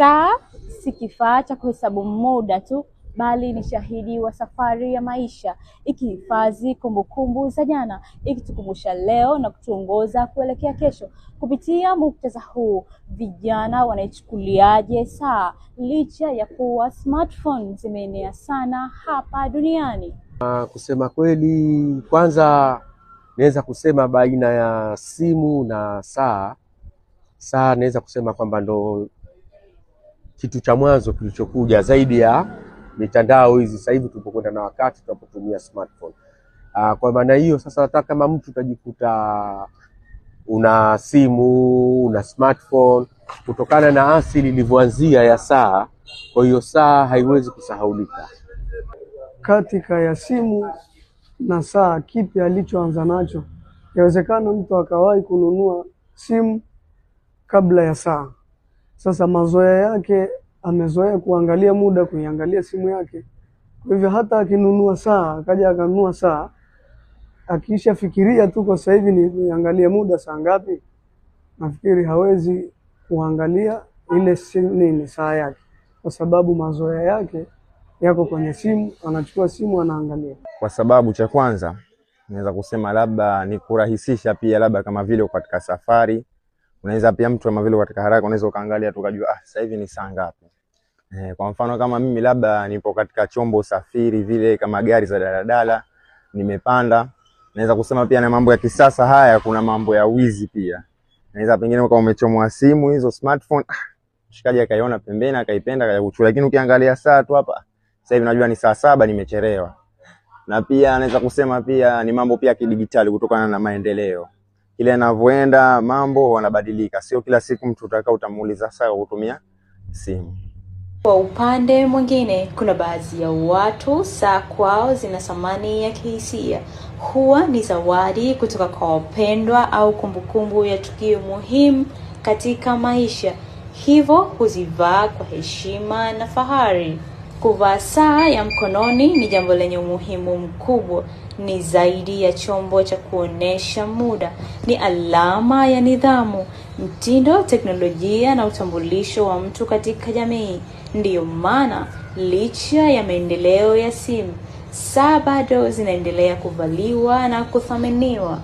Saa si kifaa cha kuhesabu muda tu, bali ni shahidi wa safari ya maisha, ikihifadhi kumbukumbu za jana, ikitukumbusha leo na kutuongoza kuelekea kesho. Kupitia muktadha huu, vijana wanaichukuliaje saa licha ya kuwa smartphone zimeenea sana hapa duniani? Kusema kweli, kwanza naweza kusema baina ya simu na saa naweza kusema kwamba ndo kitu cha mwanzo kilichokuja zaidi ya mitandao hizi. Sasa hivi tunapokwenda na wakati, tunapotumia smartphone. Kwa maana hiyo sasa, hata kama mtu utajikuta una simu, una smartphone, kutokana na asili ilivyoanzia ya saa, kwa hiyo saa haiwezi kusahaulika. Katika ya simu na saa, kipi alichoanza nacho? Inawezekana mtu akawahi kununua simu kabla ya saa. Sasa mazoea yake, amezoea kuangalia muda, kuiangalia simu yake. Kwa hivyo hata akinunua saa, akaja akanunua saa, akiisha fikiria tu kwa sasa hivi niangalie muda saa ngapi, nafikiri hawezi kuangalia ile simu saa yake, kwa sababu mazoea yake yako kwenye simu. Anachukua simu anaangalia. Kwa sababu cha kwanza naweza kusema labda ni kurahisisha pia, labda kama vile katika safari unaweza pia mtu kama vile katika haraka unaweza ukaangalia tukajua sasa hivi ni saa ngapi. Kwa mfano kama mimi labda nipo katika chombo usafiri vile kama gari za daladala nimepanda, naweza kusema pia na mambo ya kisasa haya, kuna mambo ya wizi pia. Naweza pengine kama umechomwa simu hizo smartphone, shikaji akaiona pembeni akaipenda akaja kuchukua, lakini ukiangalia saa tu hapa sasa hivi najua ni saa 7 nimechelewa. Na pia naweza kusema pia ni mambo pia kidigitali, kutokana na maendeleo ile yanavyoenda, mambo wanabadilika, sio kila siku mtu utamuuliza saa kutumia simu. Kwa upande mwingine, kuna baadhi ya watu saa kwao zina thamani ya kihisia. Huwa ni zawadi kutoka kwa wapendwa au kumbukumbu ya tukio muhimu katika maisha, hivyo huzivaa kwa heshima na fahari. Kuvaa saa ya mkononi ni jambo lenye umuhimu mkubwa. Ni zaidi ya chombo cha kuonesha muda, ni alama ya nidhamu, mtindo, teknolojia na utambulisho wa mtu katika jamii. Ndiyo maana licha ya maendeleo ya simu, saa bado zinaendelea kuvaliwa na kuthaminiwa.